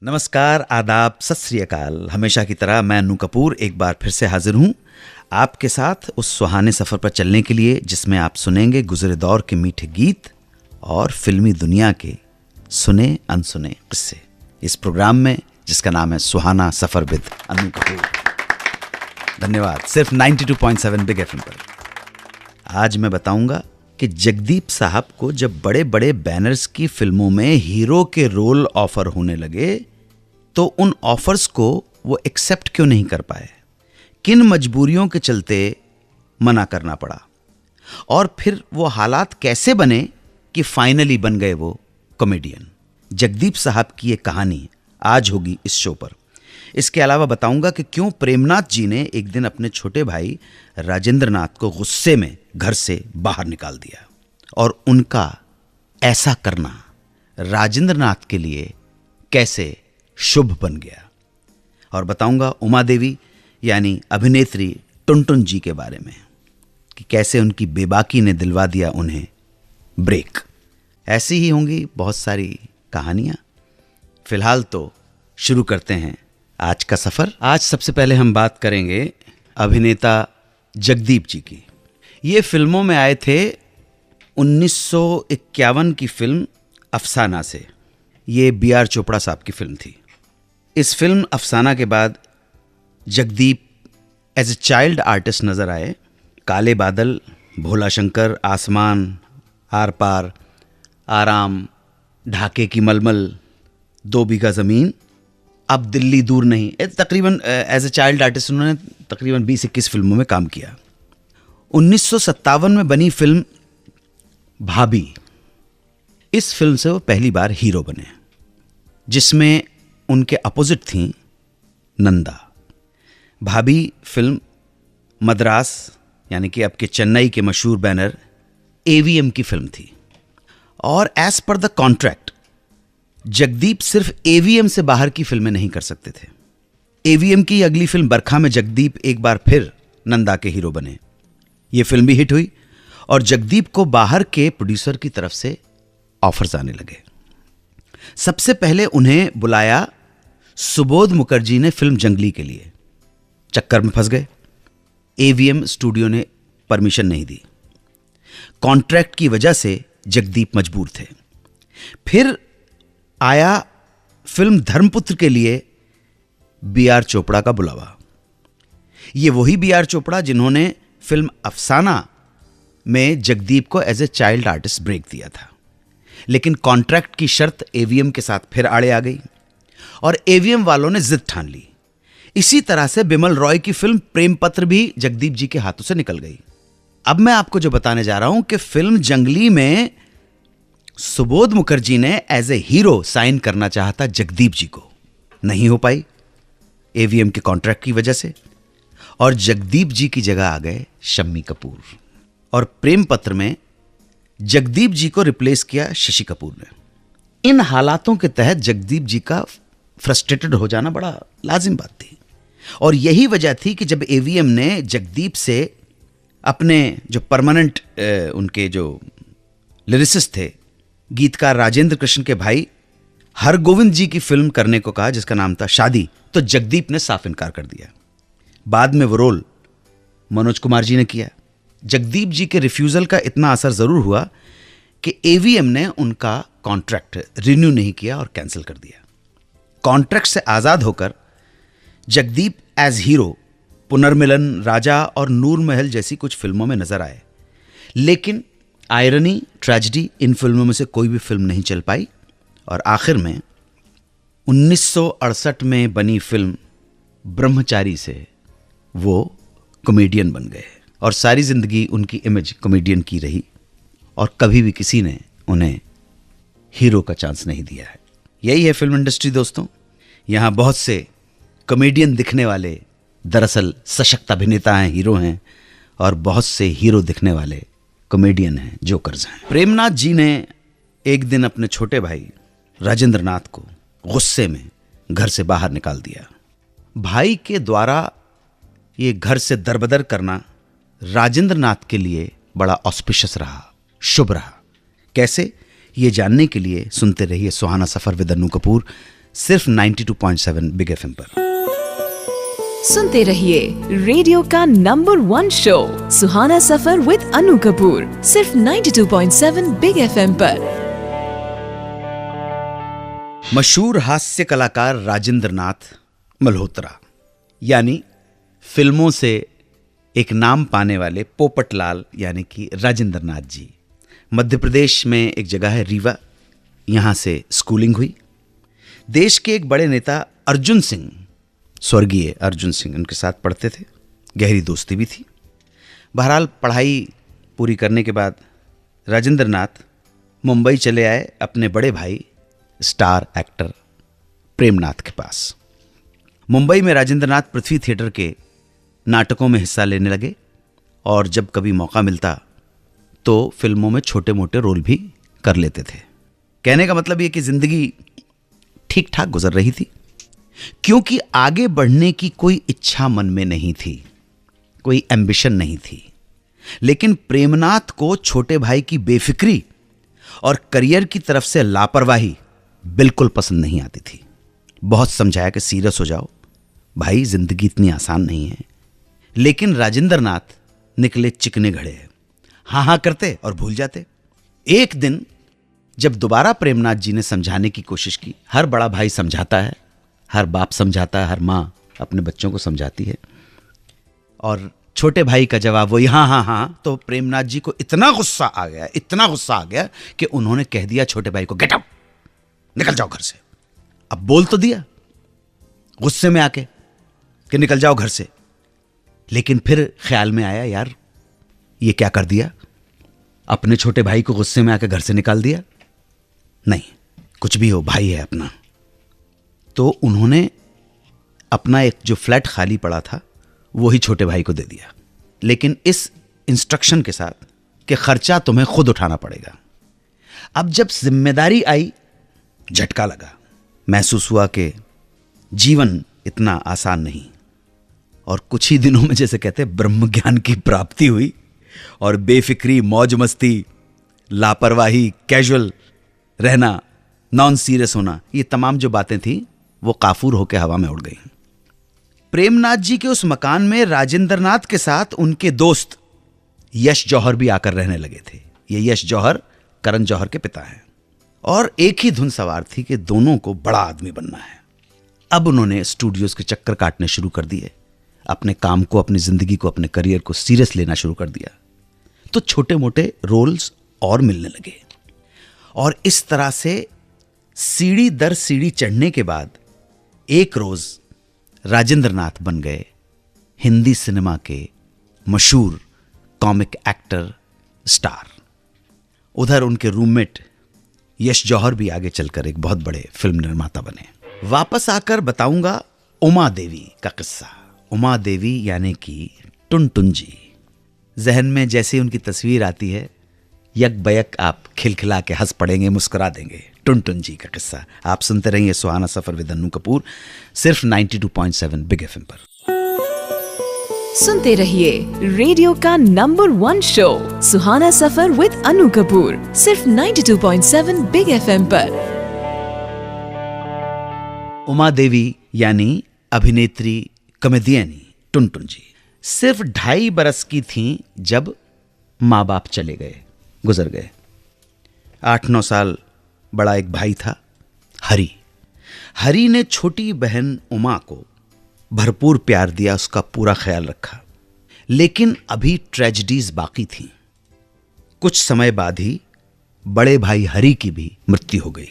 नमस्कार, आदाब, सत श्री अकाल। हमेशा की तरह मैं अनु कपूर एक बार फिर से हाजिर हूँ आपके साथ उस सुहाने सफ़र पर चलने के लिए जिसमें आप सुनेंगे गुज़रे दौर के मीठे गीत और फिल्मी दुनिया के सुने अनसुने किस्से। इस प्रोग्राम में जिसका नाम है सुहाना सफ़र विद अनु कपूर। धन्यवाद। सिर्फ 92.7 बिग एफएम पर। आज मैं बताऊंगा कि जगदीप साहब को जब बड़े बड़े बैनर्स की फिल्मों में हीरो के रोल ऑफर होने लगे तो उन ऑफर्स को वो एक्सेप्ट क्यों नहीं कर पाए, किन मजबूरियों के चलते मना करना पड़ा, और फिर वो हालात कैसे बने कि फाइनली बन गए वो कॉमेडियन। जगदीप साहब की ये कहानी आज होगी इस शो पर। इसके अलावा बताऊंगा कि क्यों प्रेमनाथ जी ने एक दिन अपने छोटे भाई राजेंद्र नाथ को गुस्से में घर से बाहर निकाल दिया और उनका ऐसा करना राजेंद्र नाथ के लिए कैसे शुभ बन गया। और बताऊंगा उमा देवी यानी अभिनेत्री टुनटुन जी के बारे में कि कैसे उनकी बेबाकी ने दिलवा दिया उन्हें ब्रेक। ऐसी ही होंगी बहुत सारी कहानियां। फिलहाल तो शुरू करते हैं आज का सफ़र। आज सबसे पहले हम बात करेंगे अभिनेता जगदीप जी की। ये फिल्मों में आए थे 1951 की फिल्म अफसाना से। ये B.R. चोपड़ा साहब की फिल्म थी। इस फिल्म अफसाना के बाद Jagdeep as a child artist नज़र आए। काले बादल, भोला शंकर, आसमान, आर पार, आराम, ढाके की मलमल, 2 बीघा ज़मीन, अब दिल्ली दूर नहीं। तकरीबन एज ए चाइल्ड आर्टिस्ट उन्होंने तकरीबन 20-21 फिल्मों में काम किया। 1957 में बनी फिल्म भाभी, इस फिल्म से वो पहली बार हीरो बने, जिसमें उनके अपोजिट थी नंदा। भाभी फिल्म मद्रास यानी कि अब के चेन्नई के मशहूर बैनर AVM की फिल्म थी। और as per the contract Jagdeep सिर्फ AVM से बाहर की फिल्में नहीं कर सकते थे। AVM की अगली फिल्म बरखा में जगदीप एक बार फिर नंदा के हीरो बने। यह फिल्म भी हिट हुई और जगदीप को बाहर के प्रोड्यूसर की तरफ से ऑफर्स आने लगे। सबसे पहले उन्हें बुलाया सुबोध मुखर्जी ने फिल्म जंगली के लिए। चक्कर में फंस गए। AVM स्टूडियो ने परमिशन नहीं दी। कॉन्ट्रैक्ट की वजह से जगदीप मजबूर थे। फिर आया फिल्म धर्मपुत्र के लिए B.R. चोपड़ा का बुलावा। ये वही B.R. चोपड़ा जिन्होंने फिल्म अफसाना में जगदीप को as a child artist break दिया था। लेकिन कॉन्ट्रैक्ट की शर्त AVM के साथ फिर आड़े आ गई और AVM वालों ने जिद ठान ली। इसी तरह से बिमल रॉय की फिल्म प्रेम पत्र भी जगदीप जी के हाथों से निकल गई। अब मैं आपको जो बताने जा रहा हूं कि फिल्म जंगली में सुबोध मुखर्जी ने एज ए हीरो साइन करना चाहा था जगदीप जी को, नहीं हो पाई AVM के कॉन्ट्रैक्ट की वजह से, और जगदीप जी की जगह आ गए शम्मी कपूर। और प्रेम पत्र में जगदीप जी को रिप्लेस किया शशि कपूर ने। इन हालातों के तहत जगदीप जी का फ्रस्ट्रेटेड हो जाना बड़ा लाजिम बात थी। और यही वजह थी कि जब AVM ने जगदीप से अपने जो परमानेंट उनके जो लिरिसिस्ट थे, गीतकार राजेंद्र कृष्ण के भाई हरगोविंद जी की फिल्म करने को कहा जिसका नाम था शादी, तो जगदीप ने साफ इनकार कर दिया। बाद में वो रोल मनोज कुमार जी ने किया। जगदीप जी के रिफ्यूजल का इतना असर जरूर हुआ कि AVM ने उनका कॉन्ट्रैक्ट रिन्यू नहीं किया और कैंसिल कर दिया। कॉन्ट्रैक्ट से आजाद होकर जगदीप एज हीरो पुनर्मिलन, राजा और नूर महल जैसी कुछ फिल्मों में नजर आए। लेकिन आयरनी, ट्रेजेडी, इन फिल्मों में से कोई भी फिल्म नहीं चल पाई और आखिर में 1968 में बनी फिल्म ब्रह्मचारी से वो कॉमेडियन बन गए और सारी जिंदगी उनकी इमेज कॉमेडियन की रही और कभी भी किसी ने उन्हें हीरो का चांस नहीं दिया है। यही है फिल्म इंडस्ट्री दोस्तों। यहां बहुत से कॉमेडियन दिखने वाले दरअसल सशक्त अभिनेता हैं, हीरो हैं, और बहुत से हीरो दिखने वाले कॉमेडियन हैं, जोकर्स हैं। प्रेमनाथ जी ने एक दिन अपने छोटे भाई राजेंद्र नाथ को गुस्से में घर से बाहर निकाल दिया। भाई के द्वारा ये घर से दरबदर करना राजेंद्र नाथ के लिए बड़ा ऑस्पिशियस रहा, शुभ रहा। कैसे, ये जानने के लिए सुनते रहिए सुहाना सफर विद अनु कपूर सिर्फ 92.7 बिग एफएम पर। सुनते रहिए रेडियो का number 1 show Suhana Safar with Anu Kapoor, सिर्फ 92.7 बिग एफएम पर। मशहूर हास्य कलाकार राजेंद्र नाथ मल्होत्रा यानी फिल्मों से एक नाम पाने वाले पोपटलाल यानी कि राजेंद्र नाथ जी, मध्य प्रदेश में एक जगह है रीवा, यहाँ से स्कूलिंग हुई। देश के एक बड़े नेता अर्जुन सिंह, स्वर्गीय अर्जुन सिंह, उनके साथ पढ़ते थे, गहरी दोस्ती भी थी। बहरहाल पढ़ाई पूरी करने के बाद राजेंद्र नाथ मुंबई चले आए अपने बड़े भाई स्टार एक्टर प्रेमनाथ के पास। मुंबई में राजेंद्र नाथ पृथ्वी थिएटर के नाटकों में हिस्सा लेने लगे और जब कभी मौका मिलता तो फिल्मों में छोटे मोटे रोल भी कर लेते थे। कहने का मतलब ये कि जिंदगी ठीक ठाक गुजर रही थी, क्योंकि आगे बढ़ने की कोई इच्छा मन में नहीं थी, कोई एम्बिशन नहीं थी। लेकिन प्रेमनाथ को छोटे भाई की बेफिक्री और करियर की तरफ से लापरवाही बिल्कुल पसंद नहीं आती थी। बहुत समझाया कि सीरियस हो जाओ भाई, जिंदगी इतनी आसान नहीं है। लेकिन राजेंद्र नाथ निकले चिकने घड़े हैं, हाँ करते और भूल जाते। एक दिन जब दोबारा प्रेमनाथ जी ने समझाने की कोशिश की, हर बड़ा भाई समझाता है, हर बाप समझाता है, हर माँ अपने बच्चों को समझाती है, और छोटे भाई का जवाब वही हाँ, तो प्रेमनाथ जी को इतना गुस्सा आ गया कि उन्होंने कह दिया छोटे भाई को, गेट आउट, निकल जाओ घर से। अब बोल तो दिया गुस्से में आके कि निकल जाओ घर से, लेकिन फिर ख्याल में आया यार ये क्या कर दिया, अपने छोटे भाई को गुस्से में आके घर से निकाल दिया। नहीं, कुछ भी हो भाई है अपना। तो उन्होंने अपना एक जो फ्लैट खाली पड़ा था वो ही छोटे भाई को दे दिया, लेकिन इस इंस्ट्रक्शन के साथ कि खर्चा तुम्हें खुद उठाना पड़ेगा। अब जब जिम्मेदारी आई, झटका लगा, महसूस हुआ कि जीवन इतना आसान नहीं, और कुछ ही दिनों में जैसे कहते हैं ब्रह्म ज्ञान की प्राप्ति हुई, और बेफिक्री, मौज मस्ती, लापरवाही, कैजुअल रहना, नॉन सीरियस होना, ये तमाम जो बातें थी वो काफूर होकर हवा में उड़ गई। प्रेमनाथ जी के उस मकान में राजेंद्र नाथ के साथ उनके दोस्त यश जौहर भी आकर रहने लगे थे। ये यश जौहर करण जौहर के पिता हैं, और एक ही धुन सवार थी कि दोनों को बड़ा आदमी बनना है। अब उन्होंने स्टूडियोज के चक्कर काटने शुरू कर दिए, अपने काम को, अपनी जिंदगी को, अपने करियर को सीरियस लेना शुरू कर दिया। तो छोटे मोटे रोल्स और मिलने लगे, और इस तरह से सीढ़ी दर सीढ़ी चढ़ने के बाद एक रोज राजेंद्र नाथ बन गए हिंदी सिनेमा के मशहूर कॉमिक एक्टर, स्टार। उधर उनके रूममेट यश जौहर भी आगे चलकर एक बहुत बड़े फिल्म निर्माता बने। वापस आकर बताऊंगा उमा देवी का किस्सा। उमा देवी यानी कि टुनटुन जी। जहन में जैसे उनकी तस्वीर आती है, यक बयक आप खिलखिला के हंस पड़ेंगे, मुस्कुरा देंगे। टुनटुन जी का किस्सा। आप सुनते रहिए सुहाना सफर विद अनु कपूर, सिर्फ 92.7 बिग एफएम पर। सुनते रहिए रेडियो का number 1 show Suhana Safar with Anu Kapoor, सिर्फ 92.7 बिग एफएम पर। उमा देवी यानी अभिनेत्री, कॉमेडियन टुनटुन जी सिर्फ 2.5 बरस की थीं जब माँ बाप चले गए, गुजर गए। 8-9 साल बड़ा एक भाई था, हरी। हरी ने छोटी बहन उमा को भरपूर प्यार दिया, उसका पूरा ख्याल रखा। लेकिन अभी ट्रेजेडीज बाकी थीं। कुछ समय बाद ही बड़े भाई हरी की भी मृत्यु हो गई।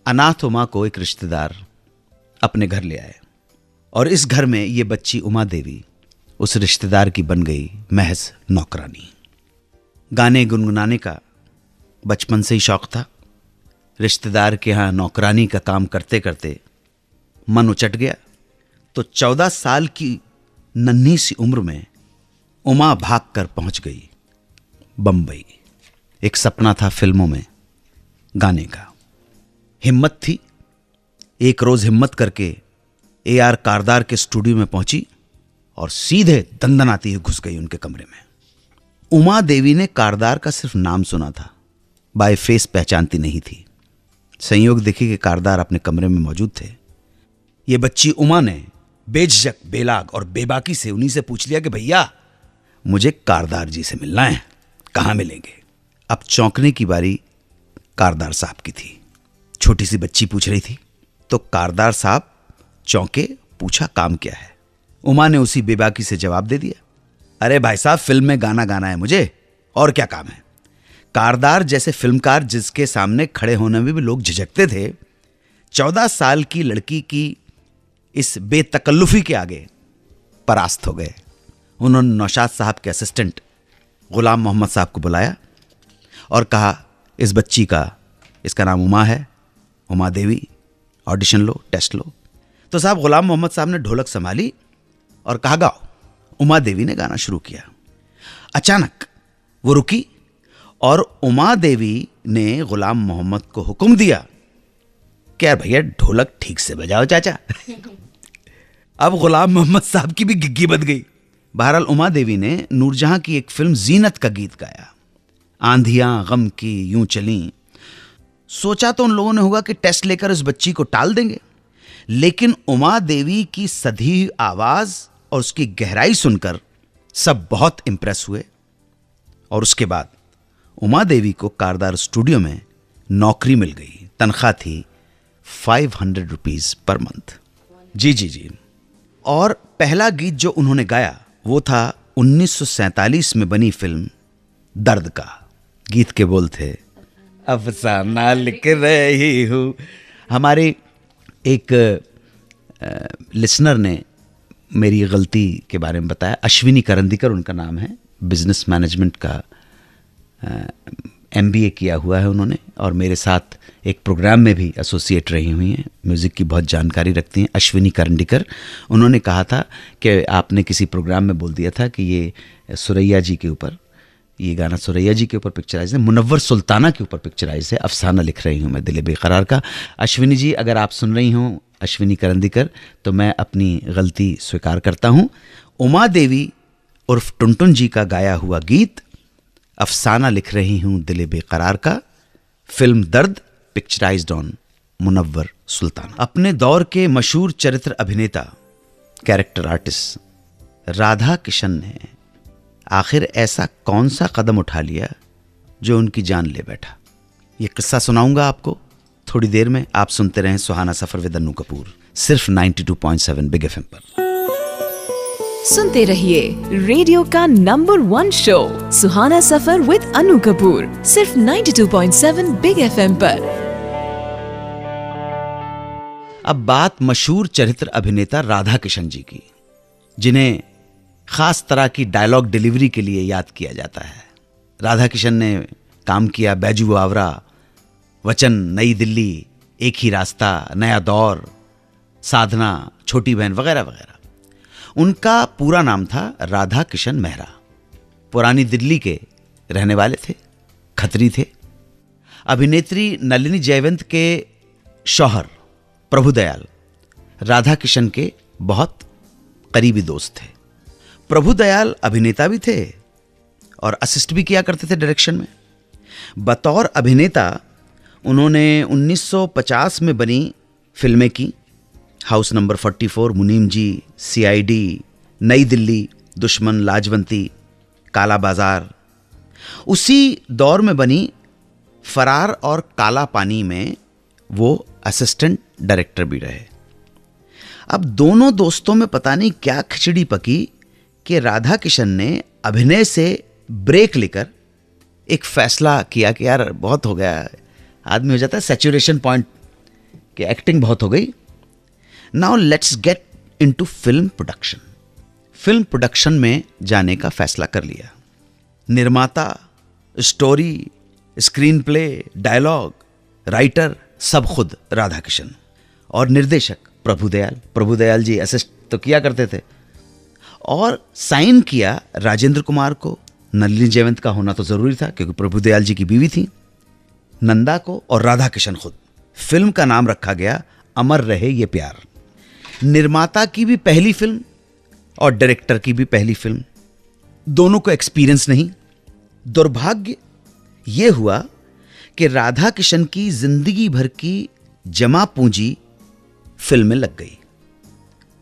अनाथ उमा को एक रिश्तेदार अपने घर ले आए, और इस घर में ये बच्ची उमा देवी उस रिश्तेदार की बन गई महज नौकरानी। गाने गुनगुनाने का बचपन से ही शौक था। रिश्तेदार के यहाँ नौकरानी का काम करते करते मन उचट गया, तो 14 साल की नन्ही सी उम्र में उमा भागकर पहुंच गई बंबई। एक सपना था फिल्मों में गाने का, हिम्मत थी। एक रोज हिम्मत करके AR कारदार के स्टूडियो में पहुंची और सीधे दंदनाती हुई घुस गई उनके कमरे में। उमा देवी ने कारदार का सिर्फ नाम सुना था, बाय फेस पहचानती नहीं थी। संयोग देखिए कि कारदार अपने कमरे में मौजूद थे। ये बच्ची उमा ने बेझिझक, बेलाग और बेबाकी से उन्हीं से पूछ लिया कि भैया मुझे कारदार जी से मिलना है, कहाँ मिलेंगे। अब चौंकने की बारी कारदार साहब की थी। छोटी सी बच्ची पूछ रही थी तो कारदार साहब चौंके, पूछा काम क्या है। उमा ने उसी बेबाकी से जवाब दे दिया, अरे भाई साहब फिल्म में गाना गाना है मुझे, और क्या काम है। कारदार जैसे फिल्मकार जिसके सामने खड़े होने में भी लोग झिझकते थे, 14 साल की लड़की की इस बेतकल्लुफी के आगे परास्त हो गए। उन्होंने नौशाद साहब के असिस्टेंट गुलाम मोहम्मद साहब को बुलाया और कहा, इस बच्ची का, इसका नाम उमा है, उमा देवी, ऑडिशन लो, टेस्ट लो। तो साहब गुलाम मोहम्मद साहब ने ढोलक संभाली और कहा गाओ। उमा देवी ने गाना शुरू किया। अचानक वो रुकी और उमा देवी ने गुलाम मोहम्मद को हुक्म दिया कि यार भैया ढोलक ठीक से बजाओ चाचा। अब गुलाम मोहम्मद साहब की भी गिग्गी बज गई। बहरहाल उमा देवी ने नूरजहां की एक फिल्म जीनत का गीत गाया, आंधियां गम की यूं चली। सोचा तो उन लोगों ने होगा कि टेस्ट लेकर इस बच्ची को टाल देंगे, लेकिन उमा देवी की सधी आवाज और उसकी गहराई सुनकर सब बहुत इंप्रेस हुए। और उसके बाद उमा देवी को कारदार स्टूडियो में नौकरी मिल गई। तनख्वाह थी 500 रुपीज पर मंथ। जी। और पहला गीत जो उन्होंने गाया वो था 1947 में बनी फिल्म दर्द का। गीत के बोल थे, अफसाना लिख रही हूँ। हमारे एक लिसनर ने मेरी गलती के बारे में बताया। अश्विनी करंदीकर उनका नाम है, बिजनेस मैनेजमेंट का MBA किया हुआ है उन्होंने, और मेरे साथ एक प्रोग्राम में भी एसोसिएट रही हुई हैं, म्यूज़िक की बहुत जानकारी रखती हैं, अश्विनी करंदीकर। उन्होंने कहा था कि आपने किसी प्रोग्राम में बोल दिया था कि ये सुरैया जी के ऊपर, ये गाना सुरैया जी के ऊपर पिक्चराइज है, मुनव्वर सुल्ताना के ऊपर पिक्चराइज है, अफसाना लिख रही हूँ मैं दिल बेकरार का। अश्विनी जी अगर आप सुन रही हों, अश्विनी करंदीकर, तो मैं अपनी गलती स्वीकार करता हूँ। उमा देवी उर्फ टुनटुन जी का गाया हुआ गीत अफसाना लिख रही हूँ दिल बेकरार का, फिल्म दर्द, पिक्चराइज्ड ऑन मुनव्वर सुल्ताना। अपने दौर के मशहूर चरित्र अभिनेता, कैरेक्टर आर्टिस्ट राधा किशन ने आखिर ऐसा कौन सा कदम उठा लिया जो उनकी जान ले बैठा। ये किस्सा सुनाऊंगा आपको थोड़ी देर में। आप सुनते रहें सुहाना सफर विद अन्नू कपूर, सिर्फ 92.7 बिग FM पर। सुनते रहिए रेडियो का number 1 show Suhana Safar with Annu Kapoor, सिर्फ 92.7 बिग FM पर। अब बात मशहूर चरित्र अभिनेता राधा किशन जी की, जिन्हें खास तरह की डायलॉग डिलीवरी के लिए याद किया जाता है। राधा किशन ने काम किया बैजू आवरा, वचन, नई दिल्ली, एक ही रास्ता, नया दौर, साधना, छोटी बहन वगैरह वगैरह। उनका पूरा नाम था राधा किशन मेहरा। पुरानी दिल्ली के रहने वाले थे, खत्री थे। अभिनेत्री नलिनी जयवंत के शौहर प्रभुदयाल राधा किशन के बहुत करीबी दोस्त थे। प्रभुदयाल अभिनेता भी थे और असिस्ट भी किया करते थे डायरेक्शन में। बतौर अभिनेता उन्होंने 1950 में बनी फिल्में की, हाउस नंबर 44, मुनीम जी, CID, नई दिल्ली, दुश्मन, लाजवंती, काला बाजार। उसी दौर में बनी फरार और काला पानी में वो असिस्टेंट डायरेक्टर भी रहे। अब दोनों दोस्तों में पता नहीं क्या खिचड़ी पकी कि राधा किशन ने अभिनय से ब्रेक लेकर एक फैसला किया कि यार बहुत हो गया, आदमी हो जाता है सैचुरेशन पॉइंट कि एक्टिंग बहुत हो गई, now let's get into film production. Film production में जाने का फैसला कर लिया। निर्माता, story, screenplay, dialogue, writer सब खुद राधा किशन, और निर्देशक प्रभुदयाल जी असिस्ट तो किया करते थे। और साइन किया राजेंद्र कुमार को, नलिनी जयवंत का होना तो जरूरी था क्योंकि प्रभुदयाल जी की बीवी थी, नंदा को, और राधा किशन खुद। फिल्म का नाम रखा गया अमर रहे ये प्यार। निर्माता की भी पहली फिल्म और डायरेक्टर की भी पहली फिल्म, दोनों को एक्सपीरियंस नहीं। दुर्भाग्य यह हुआ कि राधा किशन की जिंदगी भर की जमा पूंजी फिल्म में लग गई।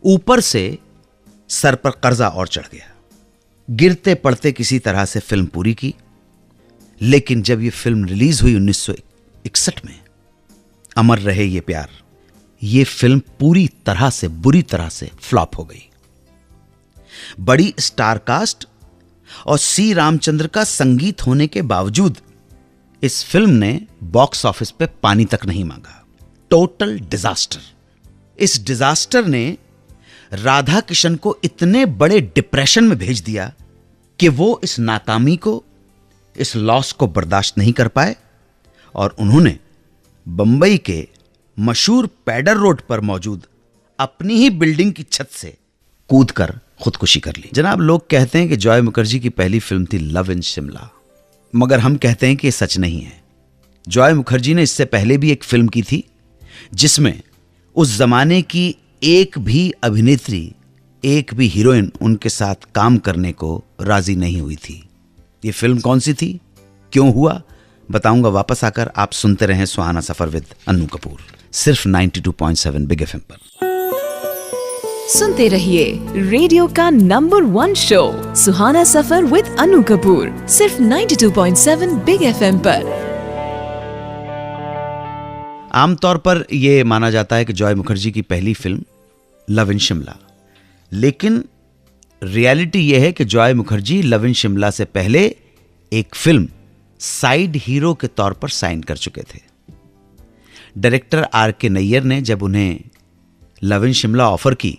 ऊपर से सर पर कर्जा और चढ़ गया। गिरते पड़ते किसी तरह से फिल्म पूरी की, लेकिन जब यह फिल्म रिलीज हुई 1961 में, अमर रहे ये प्यार, यह फिल्म पूरी तरह से बुरी तरह से फ्लॉप हो गई। बड़ी स्टार कास्ट और सी रामचंद्र का संगीत होने के बावजूद इस फिल्म ने बॉक्स ऑफिस पे पानी तक नहीं मांगा। Total disaster. इस डिजास्टर ने राधा किशन को इतने बड़े डिप्रेशन में भेज दिया कि वो इस नाकामी को, इस लॉस को बर्दाश्त नहीं कर पाए और उन्होंने बंबई के मशहूर पैडर रोड पर मौजूद अपनी ही बिल्डिंग की छत से कूदकर खुदकुशी कर ली। जनाब, लोग कहते हैं कि जॉय मुखर्जी की पहली फिल्म थी लव इन शिमला, मगर हम कहते हैं कि यह सच नहीं है। जॉय मुखर्जी ने इससे पहले भी एक फिल्म की थी जिसमें उस जमाने की एक भी अभिनेत्री, एक भी हीरोइन उनके साथ काम करने को राजी नहीं हुई थी। ये फिल्म कौन सी थी, क्यों हुआ, बताऊंगा वापस आकर। आप सुनते रहें सुहाना सफर विद अन्नू कपूर, सिर्फ 92.7 बिग एफएम पर। सुनते रहिए रेडियो का number 1 show Suhana Safar with Anu Kapoor, सिर्फ 92.7 बिग एफएम पर। आमतौर पर यह माना जाता है कि जॉय मुखर्जी की पहली फिल्म लव इन शिमला, लेकिन रियलिटी यह है कि Joy Mukherjee love in Shimla से पहले एक फिल्म साइड हीरो के तौर पर साइन कर चुके थे। Director R.K. नैयर ने जब उन्हें लव इन शिमला ऑफर की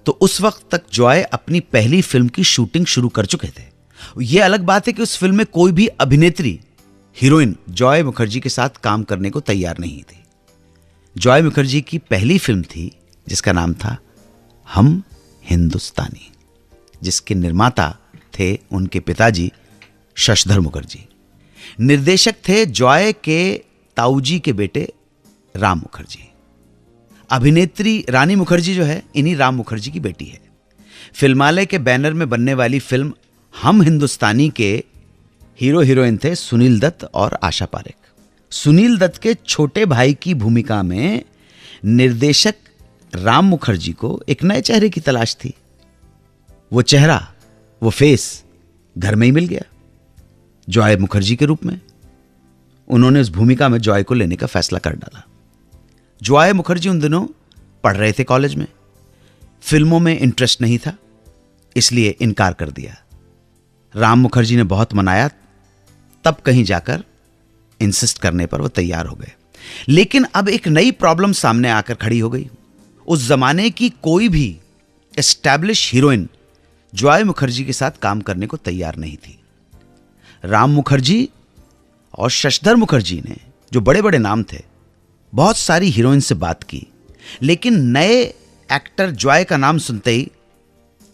तो उस वक्त तक जॉय अपनी पहली फिल्म की शूटिंग शुरू कर चुके थे। यह अलग बात है कि उस फिल्म में कोई भी अभिनेत्री, हीरोइन जॉय मुखर्जी के साथ काम करने को तैयार नहीं थी। जॉय मुखर्जी की पहली फिल्म थी जिसका नाम था हम हिंदुस्तानी, जिसके निर्माता थे उनके पिताजी शशधर मुखर्जी। निर्देशक थे जॉय के ताऊजी के बेटे राम मुखर्जी। अभिनेत्री रानी मुखर्जी जो है इन्हीं राम मुखर्जी की बेटी है। फिल्मालय के बैनर में बनने वाली फिल्म हम हिंदुस्तानी के हीरो हीरोइन थे सुनील दत्त और आशा पारेख। सुनील दत्त के छोटे भाई की भूमिका में निर्देशक राम मुखर्जी को एक नए चेहरे की तलाश थी। वो चेहरा, वो फेस घर में ही मिल गया जॉय मुखर्जी के रूप में। उन्होंने उस भूमिका में जॉय को लेने का फैसला कर डाला। जॉय मुखर्जी उन दिनों पढ़ रहे थे कॉलेज में, फिल्मों में इंटरेस्ट नहीं था, इसलिए इनकार कर दिया। राम मुखर्जी ने बहुत मनाया, तब कहीं जाकर इंसिस्ट करने पर वो तैयार हो गए। लेकिन अब एक नई प्रॉब्लम सामने आकर खड़ी हो गई। उस जमाने की कोई भी एस्टैब्लिश हीरोइन जॉय मुखर्जी के साथ काम करने को तैयार नहीं थी। राम मुखर्जी और शशधर मुखर्जी ने, जो बड़े बड़े नाम थे, बहुत सारी हीरोइन से बात की, लेकिन नए एक्टर जॉय का नाम सुनते ही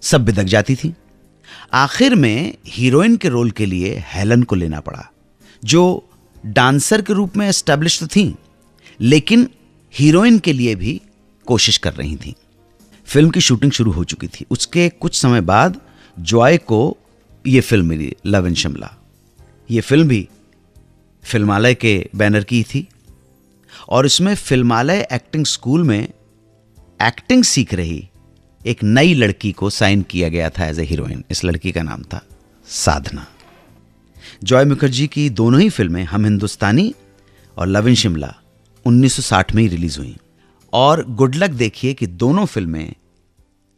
सब बिदक जाती थी। आखिर में हीरोइन के रोल के लिए हेलन को लेना पड़ा, जो डांसर के रूप में एस्टैब्लिश तो थी, लेकिन हीरोइन के लिए भी कोशिश कर रही थी। फिल्म की शूटिंग शुरू हो चुकी थी। उसके कुछ समय बाद जॉय को यह फिल्म मिली लव इन शिमला। यह फिल्म भी फिल्मालय के बैनर की थी और इसमें फिल्मालय एक्टिंग स्कूल में एक्टिंग सीख रही एक नई लड़की को साइन किया गया था एज ए हीरोइन। इस लड़की का नाम था साधना। जॉय मुखर्जी की दोनों ही फिल्में हम हिंदुस्तानी और लव इन शिमला 1960 में ही रिलीज हुई और गुड लक देखिए कि दोनों फिल्में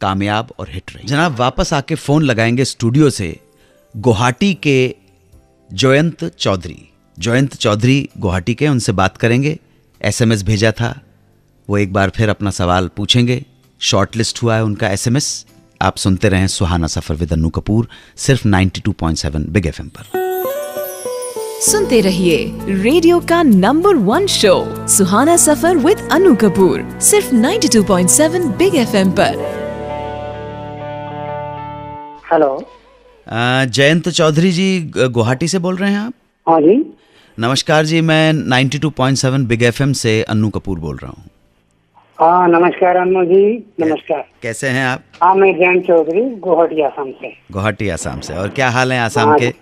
कामयाब और हिट रही। जनाब, वापस आके फोन लगाएंगे स्टूडियो से गुवाहाटी के जयंत चौधरी। जयंत चौधरी गुवाहाटी के, उनसे बात करेंगे। एसएमएस भेजा था, वो एक बार फिर अपना सवाल पूछेंगे। शॉर्टलिस्ट हुआ है उनका एसएमएस। आप सुनते रहें सुहाना सफर विद अन्नू कपूर, सिर्फ 92.7 बिग एफएम पर। सुनते रहिए रेडियो का number 1 show Suhana Safar with Anu Kapoor, सिर्फ 92.7 बिग एफएम पर। हेलो, जयंत चौधरी जी गुवाहाटी से बोल रहे हैं आप? हाँ जी। नमस्कार जी, मैं 92.7 बिग एफएम से अन्नू कपूर बोल रहा हूँ। हाँ नमस्कार अन्नू जी, नमस्कार। कैसे हैं आप? हाँ, मैं जयंत चौधरी गुवाहाटी आसाम से। गुवाहाटी आसाम से। और क्या हाल है आसाम के?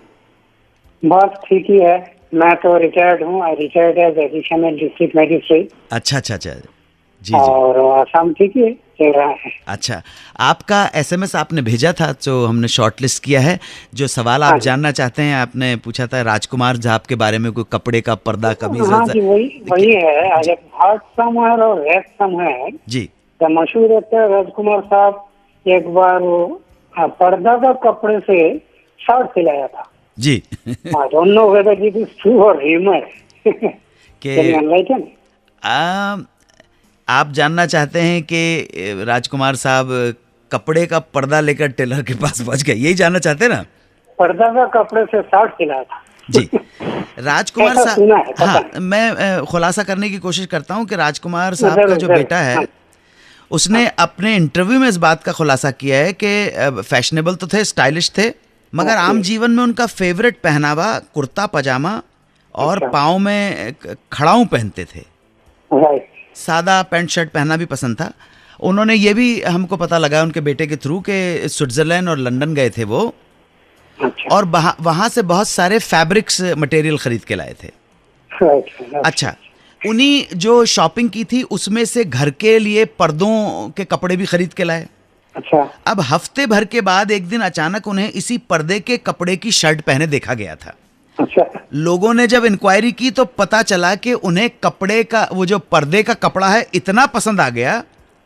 बस ठीक ही है, मैं तो रिटायर्ड हूँ। I retired as additional district magistrate. अच्छा अच्छा अच्छा, जी जी। और आसाम ठीक है चल रहा है। अच्छा, आपका एसएमएस आपने भेजा था जो हमने शॉर्टलिस्ट किया है। जो सवाल आप जानना चाहते हैं, आपने पूछा था राजकुमार साहब के बारे में, कोई कपड़े का पर्दा कमीज। हाँ जी, वही है। आज हार्ट समवेयर और रेड समवेयर जी। द मशहूर एक्टर राजकुमार साहब एक बार वो पर्दा का कपड़े से शर्ट सिलाया था जी। I don't know whether it is true or rumor. के Can you enlighten? आप जानना चाहते हैं कि राजकुमार साहब कपड़े का पर्दा लेकर टेलर के पास पहुंच गए, यही जानना चाहते हैं ना? पर्दा का कपड़े से शर्ट सिलाया था जी। राजकुमार ऐसा सुना है, साहब, पता हाँ, नहीं। मैं खुलासा करने की कोशिश करता हूं कि राजकुमार साहब का जो जरूर, बेटा है, हाँ। उसने अपने इंटरव्यू में इस बात का खुलासा किया है कि फैशनेबल तो थे, स्टाइलिश थे, मगर आम जीवन में उनका फेवरेट पहनावा कुर्ता पजामा और अच्छा। पाँव में खड़ाऊं पहनते थे। राइट। सादा पैंट शर्ट पहनना भी पसंद था। उन्होंने ये भी हमको पता लगा उनके बेटे के थ्रू कि स्विट्जरलैंड और लंदन गए थे वो, अच्छा। और वहाँ से बहुत सारे फैब्रिक्स मटेरियल खरीद के लाए थे। राइट। अच्छा, उन्हीं जो शॉपिंग की थी उसमें से घर के लिए पर्दों के कपड़े भी खरीद के लाए। अच्छा। अब हफ्ते भर के बाद एक दिन अचानक उन्हें इसी पर्दे के कपड़े की शर्ट पहने देखा गया था। अच्छा। लोगों ने जब इंक्वायरी की तो पता चला कि उन्हें कपड़े का, वो जो पर्दे का कपड़ा है, इतना पसंद आ गया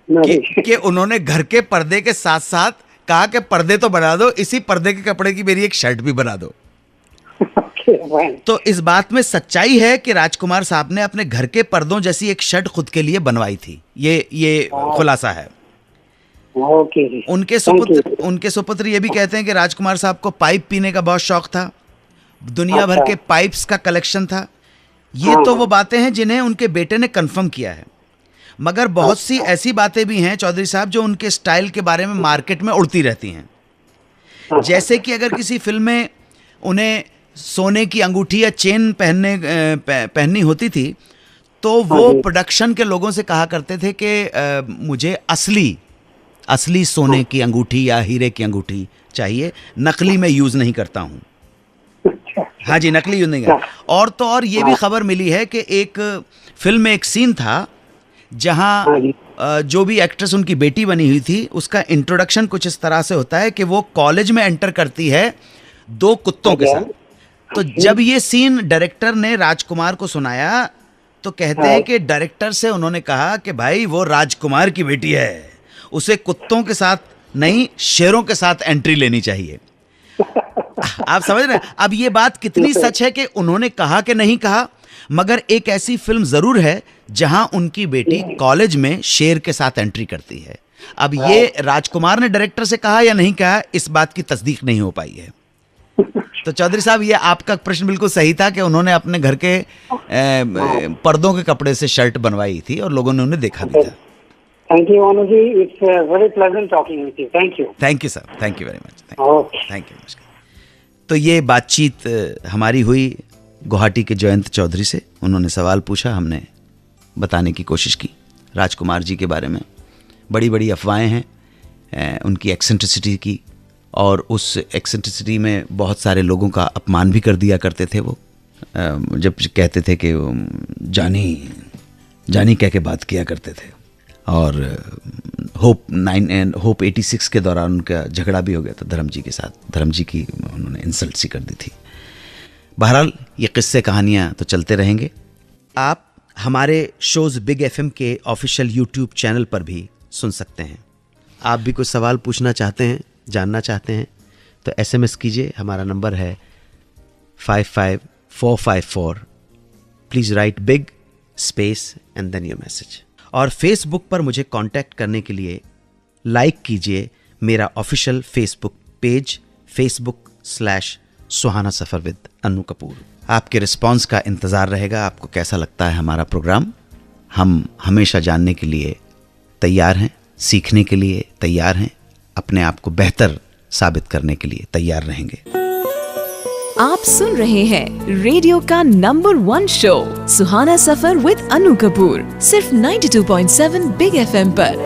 कि उन्होंने घर के पर्दे के साथ साथ कहा कि पर्दे तो बना दो, इसी पर्दे के कपड़े की मेरी एक शर्ट भी बना दो। तो इस बात में सच्चाई है कि राजकुमार साहब ने अपने घर के पर्दों जैसी एक शर्ट खुद के लिए बनवाई थी। ये खुलासा है। उनके सुपुत्र ये भी कहते हैं कि राजकुमार साहब को पाइप पीने का बहुत शौक था, दुनिया भर के पाइप्स का कलेक्शन था। ये तो वो बातें हैं जिन्हें उनके बेटे ने कंफर्म किया है, मगर बहुत सी ऐसी बातें भी हैं चौधरी साहब जो उनके स्टाइल के बारे में मार्केट में उड़ती रहती हैं। जैसे कि अगर किसी फिल्म में उन्हें सोने की अंगूठी या चेन पहननी होती थी तो वो प्रोडक्शन के लोगों से कहा करते थे कि मुझे असली सोने की अंगूठी या हीरे की अंगूठी चाहिए, नकली मैं यूज नहीं करता हूँ। हाँ जी, नकली यूज नहीं करता। और तो और ये भी खबर मिली है कि एक फिल्म में एक सीन था जहाँ जो भी एक्ट्रेस उनकी बेटी बनी हुई थी उसका इंट्रोडक्शन कुछ इस तरह से होता है कि वो कॉलेज में एंटर करती है 2 कुत्तों के साथ। तो जब ये सीन डायरेक्टर ने राजकुमार को सुनाया तो कहते हैं कि डायरेक्टर से उन्होंने कहा कि भाई वो राजकुमार की बेटी है, उसे कुत्तों के साथ नहीं शेरों के साथ एंट्री लेनी चाहिए। आप समझ रहे हैं? अब ये बात कितनी सच है कि उन्होंने कहा कि नहीं कहा, मगर एक ऐसी फिल्म जरूर है जहां उनकी बेटी कॉलेज में शेर के साथ एंट्री करती है। अब ये राजकुमार ने डायरेक्टर से कहा या नहीं कहा, इस बात की तस्दीक नहीं हो पाई है। तो चौधरी साहब, ये आपका प्रश्न बिल्कुल सही था कि उन्होंने अपने घर के पर्दों के कपड़े से शर्ट बनवाई थी और लोगों ने उन्हें देखा भी था। Thank you, Manu ji. It's very pleasant talking with you. Thank you. Thank you sir, thank you very much. Okay. तो ये बातचीत हमारी हुई गुवाहाटी के जयंत चौधरी से। उन्होंने सवाल पूछा, हमने बताने की कोशिश की राजकुमार जी के बारे में। बड़ी बड़ी अफवाहें हैं उनकी एक्सेंट्रिसिटी की, और उस एक्सेंट्रिसिटी में बहुत सारे लोगों का अपमान भी कर दिया करते थे वो, जब कहते थे कि जानी कह के बात किया करते थे। और होप 86 के दौरान उनका झगड़ा भी हो गया था धर्म जी के साथ। धर्म जी की उन्होंने इंसल्ट सी कर दी थी। बहरहाल ये किस्से कहानियाँ तो चलते रहेंगे। आप हमारे शोज़ बिग FM के ऑफिशियल YouTube चैनल पर भी सुन सकते हैं। आप भी कुछ सवाल पूछना चाहते हैं, जानना चाहते हैं तो SMS कीजिए। हमारा नंबर है 55454। Please write big space and then your message. और फेसबुक पर मुझे कांटेक्ट करने के लिए लाइक कीजिए मेरा ऑफिशियल फेसबुक पेज facebook/सुहाना सफ़र विद अन्नू कपूर। आपके रिस्पांस का इंतज़ार रहेगा। आपको कैसा लगता है हमारा प्रोग्राम? हम हमेशा जानने के लिए तैयार हैं, सीखने के लिए तैयार हैं, अपने आप को बेहतर साबित करने के लिए तैयार रहेंगे। आप सुन रहे हैं रेडियो का number 1 show Suhana Safar with Anu Kapoor, सिर्फ 92.7 बिग FM पर।